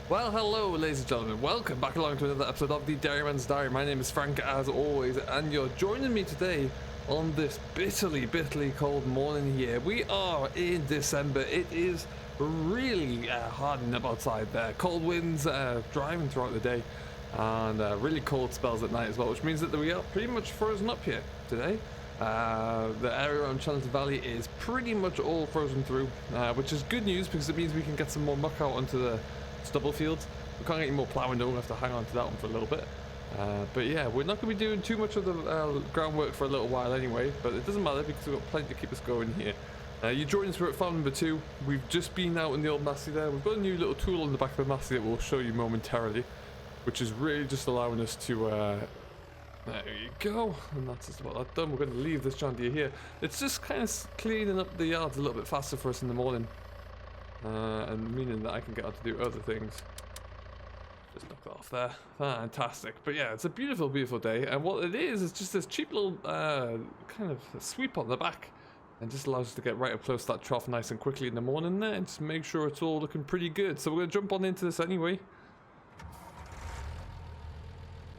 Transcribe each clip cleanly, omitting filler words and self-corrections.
Well, hello, ladies and gentlemen. Welcome back along to another episode of the Dairyman's Diary. My name is Frank, as always, and you're joining me today on this bitterly cold morning here. We are in December. It is really hardening up outside there. Cold winds driving throughout the day, and really cold spells at night as well, which means that we are pretty much frozen up here today. The area around Chellington Valley is pretty much all frozen through, which is good news because it means we can get some more muck out onto the stubble fields. We can't get any more ploughing done. We'll have to hang on to that one for a little bit. But yeah, we're not going to be doing too much of the groundwork for a little while anyway, but it doesn't matter because we've got plenty to keep us going here. You joined us, we're at farm number 2. We've just been out in the old Massey there. We've got a new little tool on the back of the Massey that we'll show you momentarily, which is really just allowing us to there you go, and that's just what I've done. We're going to leave this John Deere here. It's just kind of cleaning up the yards a little bit faster for us in the morning, and meaning that I can get out to do other things. Just knock that off there. Fantastic. But yeah, it's a beautiful day, and what it is just this cheap little kind of sweep on the back, and just allows us to get right up close to that trough nice and quickly in the morning there, and just make sure it's all looking pretty good. So we're going to jump on into this anyway.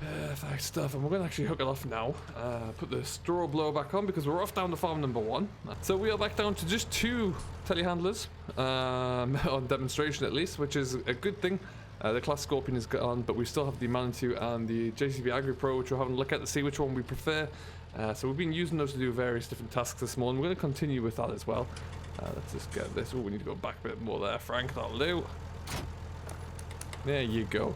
Perfect stuff, and we're going to actually hook it off now. Put the straw blower back on because we're off down to farm number 1. So we are back down to just 2 telehandlers on demonstration at least, which is a good thing. The Class Scorpion is gone, but we still have the Manure and the JCB Agri Pro, which we're having a look at to see which one we prefer. So we've been using those to do various different tasks this morning. We're going to continue with that as well. Let's just get this. Oh, we need to go back a bit more there, Frank. That'll do. There you go.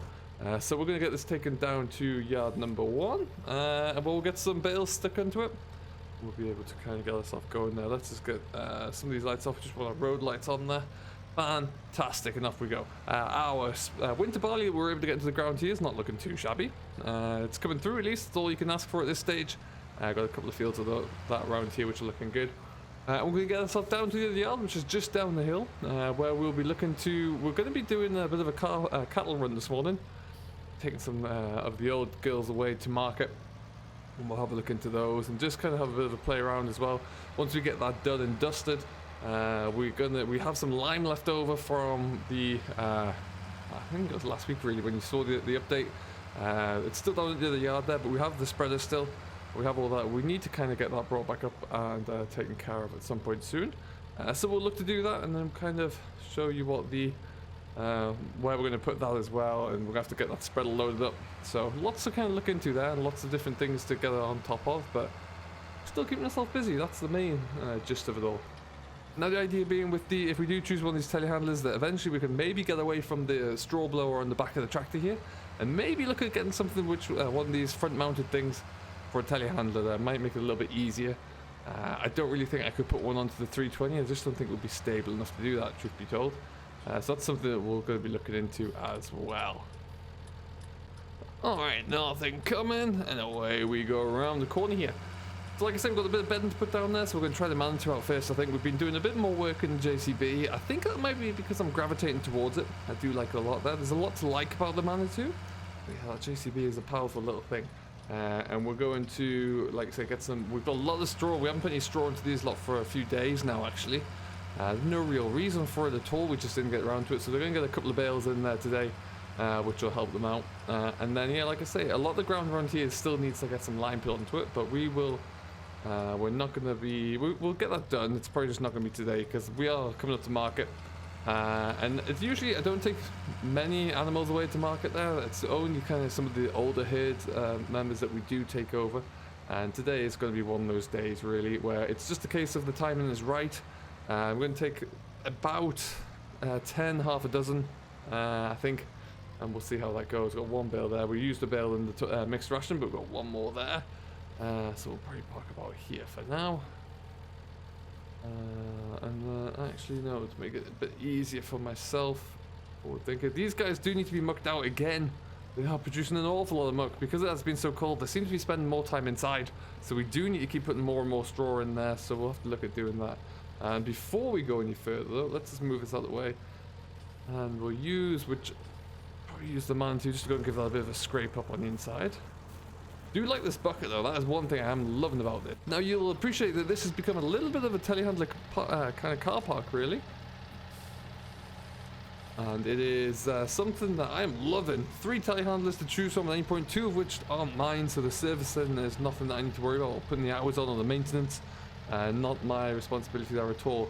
So we're going to get this taken down to yard number 1, and we'll get some bales stuck into it. We'll be able to kind of get us off going there. Let's just get some of these lights off. Just want our road lights on there. Fantastic, and off we go. Our winter barley we're able to get into the ground here is not looking too shabby. It's coming through at least. It's all you can ask for at this stage. Got a couple of fields of that around here which are looking good. We're going to get ourselves down to the yard, which is just down the hill, where we'll be looking to... We're going to be doing a bit of a cattle run this morning. Taking some of the old girls away to market, and we'll have a look into those and just kind of have a bit of a play around as well. Once we get that done and dusted, we have some lime left over from the I think it was last week really when you saw the update. It's still down into the yard there, but we have the spreader still. We have all that. We need to kind of get that brought back up and taken care of at some point soon. So we'll look to do that and then kind of show you what the where we're going to put that as well, and we're going to have to get that spreader loaded up. So lots to kind of look into there, and lots of different things to get on top of, but still keeping ourselves busy. That's the main gist of it all. Now the idea being with if we do choose one of these telehandlers, that eventually we can maybe get away from the straw blower on the back of the tractor here, and maybe look at getting something which one of these front mounted things for a telehandler that might make it a little bit easier. I don't really think I could put one onto the 320. I just don't think it would be stable enough to do that, truth be told. So that's something that we're going to be looking into as well. Alright, nothing coming, and away we go around the corner here. So like I said, we've got a bit of bedding to put down there, so we're going to try the Manure out first. I think we've been doing a bit more work in the JCB. I think that might be because I'm gravitating towards it. I do like it a lot there. There's a lot to like about the Manure. Yeah, that JCB is a powerful little thing. And we're going to, like I say, get some... We've got a lot of straw. We haven't put any straw into these lot for a few days now, actually. No real reason for it at all. We just didn't get around to it. So they're going to get a couple of bales in there today, which will help them out. And then, yeah, like I say, a lot of the ground around here still needs to get some lime put onto it. But we will... we're not going to be... We'll get that done. It's probably just not going to be today because we are coming up to market. And it's usually... I don't take many animals away to market there. It's only kind of some of the older herd members that we do take over. And today is going to be one of those days, really, where it's just a case of the timing is right. I'm going to take about 10, half a dozen, I think, and we'll see how that goes. We've got one bale there. We used a bale in the mixed ration, but we've got one more there. So we'll probably park about here for now. And actually, no, to make it a bit easier for myself, I think these guys do need to be mucked out again. They are producing an awful lot of muck because it has been so cold. They seem to be spending more time inside, so we do need to keep putting more and more straw in there. So we'll have to look at doing that. And before we go any further, though, let's just move this out of the way, and we'll probably use the Manure just to go and give that a bit of a scrape up on the inside. Do like this bucket though. That is one thing I am loving about it. Now you'll appreciate that this has become a little bit of a telehandler kind of car park, really. And it is something that I'm loving. 3 telehandlers to choose from at any point, 2 of which aren't mine, so the servicing is nothing that I need to worry about, or putting the hours on or the maintenance. Not my responsibility there at all.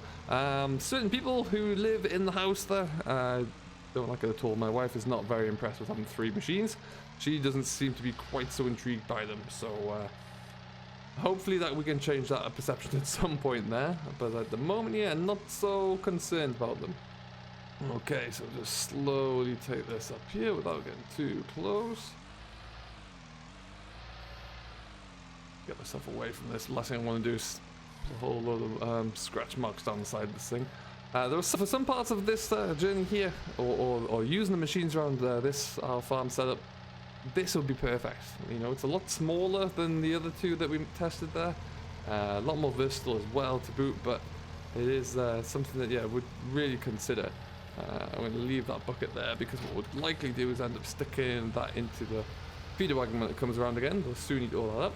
Certain people who live in the house there don't like it at all. My wife is not very impressed with having 3 machines. She doesn't seem to be quite so intrigued by them, so hopefully that we can change that perception at some point there. But at the moment, yeah, not so concerned about them. Okay, so just slowly take this up here without getting too close. Get myself away from this. Last thing I want to do is a whole load of scratch marks down the side of this thing. There was, for some parts of this journey here, or using the machines around this our farm setup, this would be perfect. You know, it's a lot smaller than the other 2 that we tested there. A lot more versatile as well to boot, but it is something that, yeah, would really consider. I'm going to leave that bucket there because what we'll likely do is end up sticking that into the feeder wagon when it comes around again. We'll soon eat all that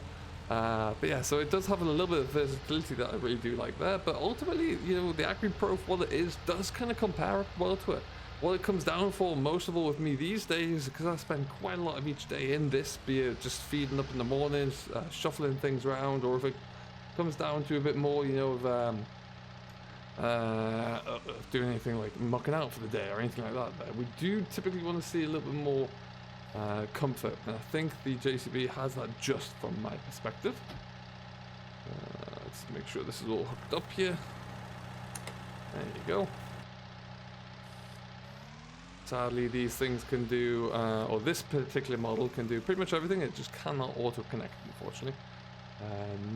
up. But yeah, so it does have a little bit of versatility that I really do like there. But ultimately, you know, the Acme Pro, for what it is, does kind of compare well to it. What it comes down for most of all with me these days, because I spend quite a lot of each day in this, be it just feeding up in the mornings, shuffling things around, or if it comes down to a bit more, you know, of doing anything like mucking out for the day or anything like that. We do typically want to see a little bit more comfort, and I think the JCB has that just from my perspective. Let's make sure this is all hooked up here. There you go. Sadly, these things can do, or this particular model can do pretty much everything. It just cannot auto-connect, unfortunately.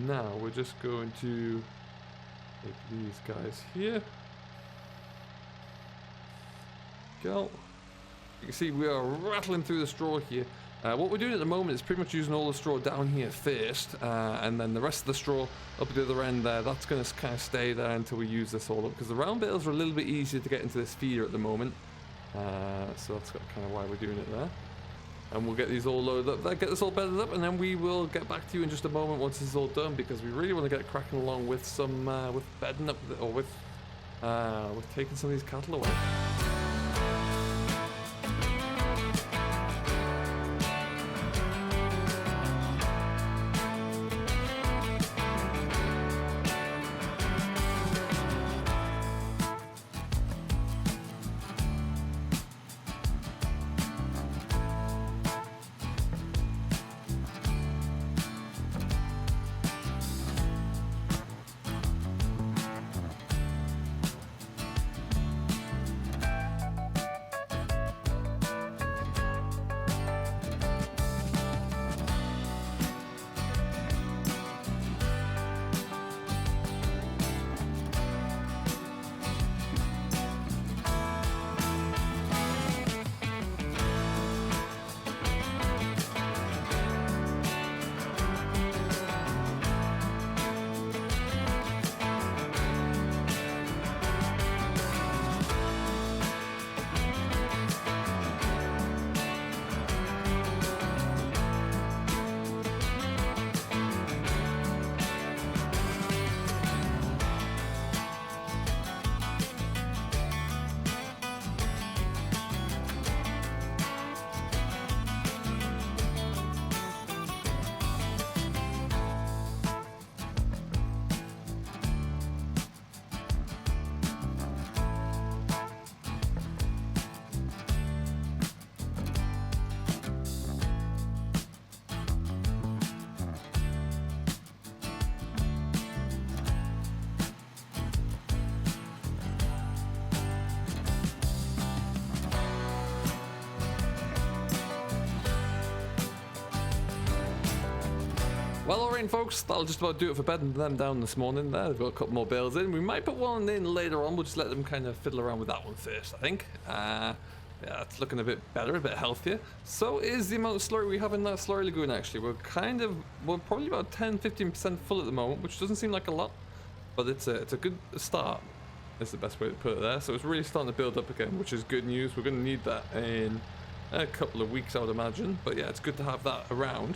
Now we're just going to take these guys here. Go. You can see we are rattling through the straw here. What we're doing at the moment is pretty much using all the straw down here first, and then the rest of the straw up at the other end there, that's going to kind of stay there until we use this all up, because the round bales are a little bit easier to get into this feeder at the moment. So that's kind of why we're doing it there. And we'll get these all loaded up there, get this all bedded up, and then we will get back to you in just a moment once this is all done, because we really want to get cracking along with some, with bedding up, or with taking some of these cattle away. Well, alright folks, that'll just about do it for bedding them down this morning there. They've got a couple more bales in. We might put one in later on. We'll just let them kind of fiddle around with that one first, I think. Yeah, it's looking a bit better, a bit healthier. So is the amount of slurry we have in that slurry lagoon, actually. We're probably about 10-15% full at the moment, which doesn't seem like a lot, but it's a good start. That's the best way to put it there. So it's really starting to build up again, which is good news. We're going to need that in a couple of weeks, I would imagine. But yeah, it's good to have that around.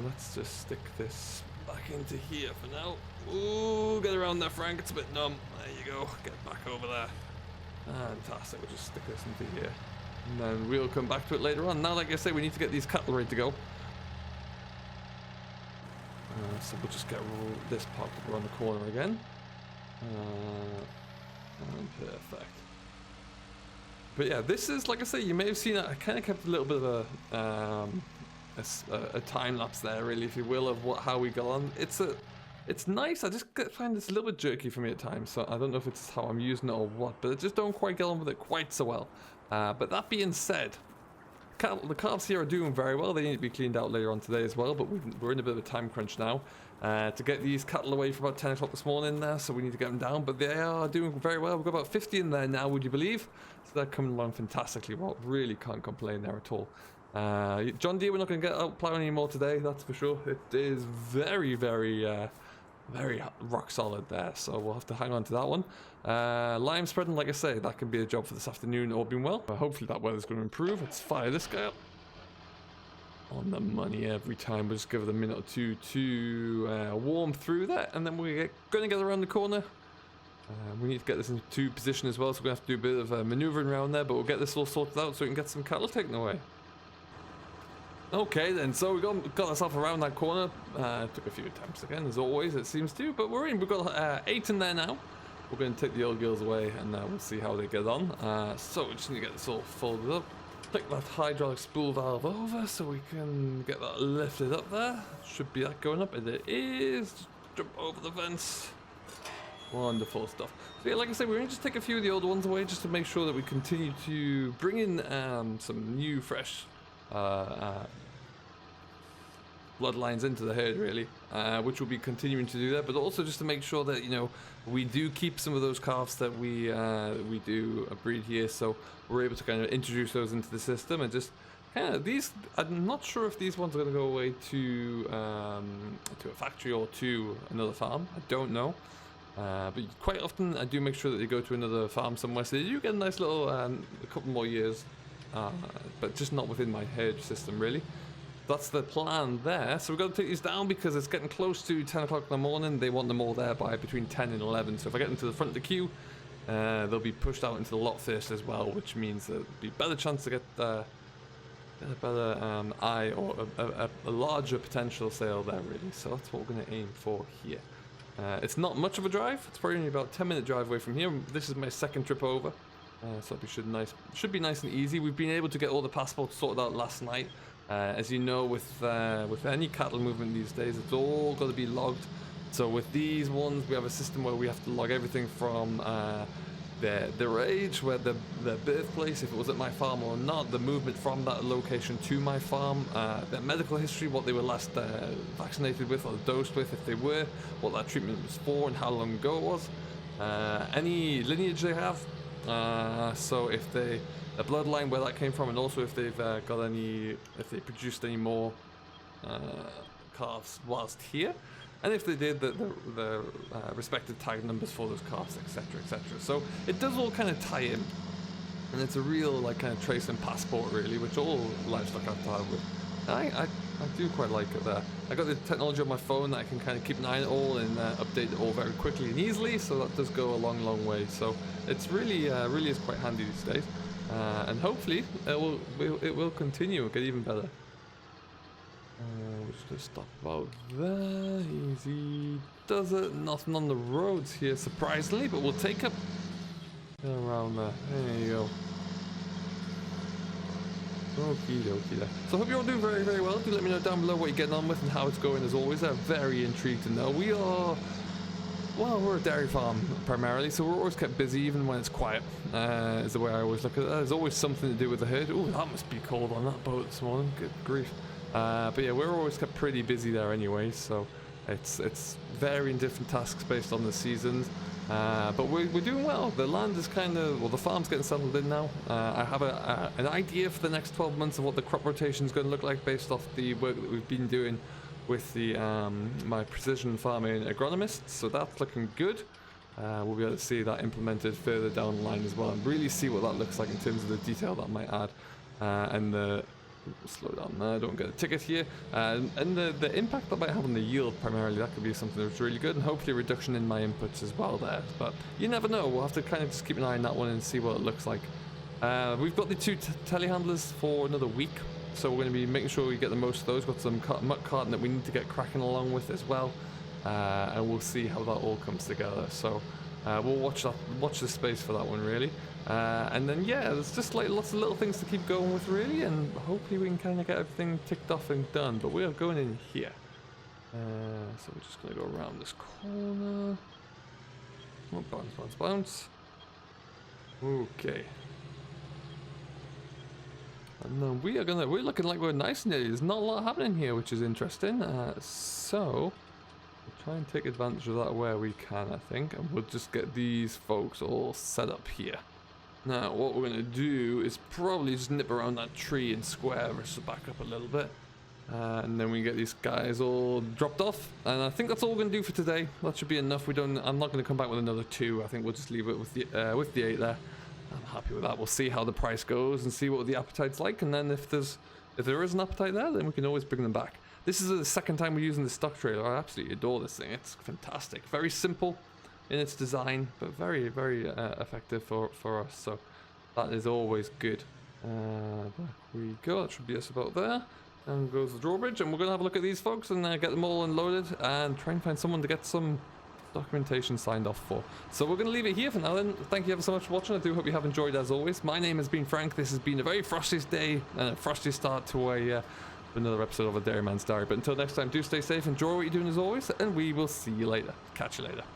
Let's just stick this back into here for now. Ooh, get around there, Frank. It's a bit numb. There you go. Get back over there. Fantastic, we'll just stick this into here. And then we'll come back to it later on. Now, like I say, we need to get these cattle ready to go. So we'll just get this parked up around the corner again. And perfect. But yeah, this is, like I say, you may have seen it. I kind of kept a little bit of a time lapse there, really, if you will, of how we got on. It's nice. I just find it's a little bit jerky for me at times, so I don't know if it's how I'm using it or what, but I just don't quite get on with it quite so well. But that being said, the calves here are doing very well. They need to be cleaned out later on today as well, but we're in a bit of a time crunch now to get these cattle away for about 10 o'clock this morning there, so we need to get them down, but they are doing very well. We've got about 50 in there now, would you believe? So they're coming along fantastically well. Really can't complain there at all. John Deere, we're not going to get out plowing anymore today, that's for sure. It is very, very rock solid there, so we'll have to hang on to that one. Lime spreading, like I say, that can be a job for this afternoon, all being well. Hopefully that weather's going to improve. Let's fire this guy up. On the money every time. We'll just give it a minute or two to warm through that, and then we're going to get around the corner. We need to get this into position as well, so we're going to have to do a bit of maneuvering around there, but we'll get this all sorted out so we can get some cattle taken away. Okay then, so we got ourselves around that corner. Took a few attempts again, as always, it seems to, but we're in. We've got 8 in there now. We're going to take the old girls away, and we'll see how they get on. So we just need to get this all folded up. Click that hydraulic spool valve over so we can get that lifted up there. Should be that going up, and it is. Just jump over the vents. Wonderful stuff. So yeah, like I said, we're going to just take a few of the old ones away just to make sure that we continue to bring in some new, fresh bloodlines into the herd, really, which we'll be continuing to do there, but also just to make sure that, you know, we do keep some of those calves that we do breed here, so we're able to kind of introduce those into the system and just kind of these. I'm not sure if these ones are going to go away to a factory or to another farm. I don't know, but quite often I do make sure that they go to another farm somewhere, so they do get a nice little a couple more years, but just not within my herd system, really. That's the plan there. So we've got to take these down because it's getting close to 10 o'clock in the morning. They want them all there by between 10 and 11. So if I get them to the front of the queue, they'll be pushed out into the lot first as well, which means there'll be a better chance to get a better eye or a larger potential sale there, really. So that's what we're going to aim for here. It's not much of a drive. It's probably only about a 10-minute drive away from here. This is my second trip over. So it should be nice and easy. We've been able to get all the passports sorted out last night. As you know, with any cattle movement these days, it's all got to be logged. So with these ones, we have a system where we have to log everything from their age, where their birthplace, if it was at my farm or not, the movement from that location to my farm, their medical history, what they were last vaccinated with or dosed with, if they were, what that treatment was for, and how long ago it was, any lineage they have. So if the bloodline where that came from, and also if they've if they produced any more calves whilst here, and if they did, the respective tag numbers for those calves, etc., etc. So it does all kind of tie in, and it's a real kind of tracing passport, really, which all livestock have to have with. I do quite like it there. I got the technology on my phone that I can kind of keep an eye on it all and update it all very quickly and easily, so that does go a long way. So it's really is quite handy these days. And hopefully it will continue, get even better. We're just going to stop about there. Easy does it. Nothing on the roads here, surprisingly, but we'll take it around there. There you go. Okie dokie there. So I hope you're all doing very well. Do let me know down below what you're getting on with and how it's going, as always. I'm very intrigued to know. We're a dairy farm primarily, so we're always kept busy even when it's quiet, is the way I always look at it. There's always something to do with the herd. Ooh, that must be cold on that boat this morning. Good grief. But yeah, we're always kept pretty busy there anyway, so it's varying different tasks based on the seasons. But we're doing well. The land is the farm's getting settled in now. I have an idea for the next 12 months of what the crop rotation is going to look like based off the work that we've been doing with the my precision farming agronomists, so that's looking good. We'll be able to see that implemented further down the line as well, and really see what that looks like in terms of the detail that might add, and the Slow down there, don't get a ticket here. And the impact that might have on the yield primarily, that could be something that's really good, and hopefully a reduction in my inputs as well there. But you never know, we'll have to kind of just keep an eye on that one and see what it looks like. We've got the two telehandlers for another week, so we're going to be making sure we get the most of those. Got some muck carting that we need to get cracking along with as well, and we'll see how that all comes together. So we'll watch this space for that one really. And then yeah, there's just like lots of little things to keep going with really, and hopefully we can kind of get everything ticked off and done. But we are going in here, so we're just going to go around this corner. Oh, bounce, bounce, bounce. Okay. And then we're looking like we're nice and early. There's not a lot happening here, which is interesting. So we'll try and take advantage of that where we can, I think, and we'll just get these folks all set up here. Now, what we're going to do is probably just nip around that tree and square versus back up a little bit. And then we get these guys all dropped off. And I think that's all we're going to do for today. That should be enough. I'm not going to come back with another 2. I think we'll just leave it with the 8 there. I'm happy with that. We'll see how the price goes and see what the appetite's like. And then if there is an appetite there, then we can always bring them back. This is the second time we're using the stock trailer. I absolutely adore this thing. It's fantastic. Very simple in its design, but very, very effective for us. So that is always good. There we go. That should be us about there. And goes the drawbridge, and we're going to have a look at these folks and get them all unloaded and try and find someone to get some documentation signed off for. So we're going to leave it here for now then. Thank you ever so much for watching. I do hope you have enjoyed as always. My name has been Frank. This has been a very frosty day and a frosty start to another episode of A Dairyman's Diary. But until next time, do stay safe, enjoy what you're doing as always, and we will see you later. Catch you later.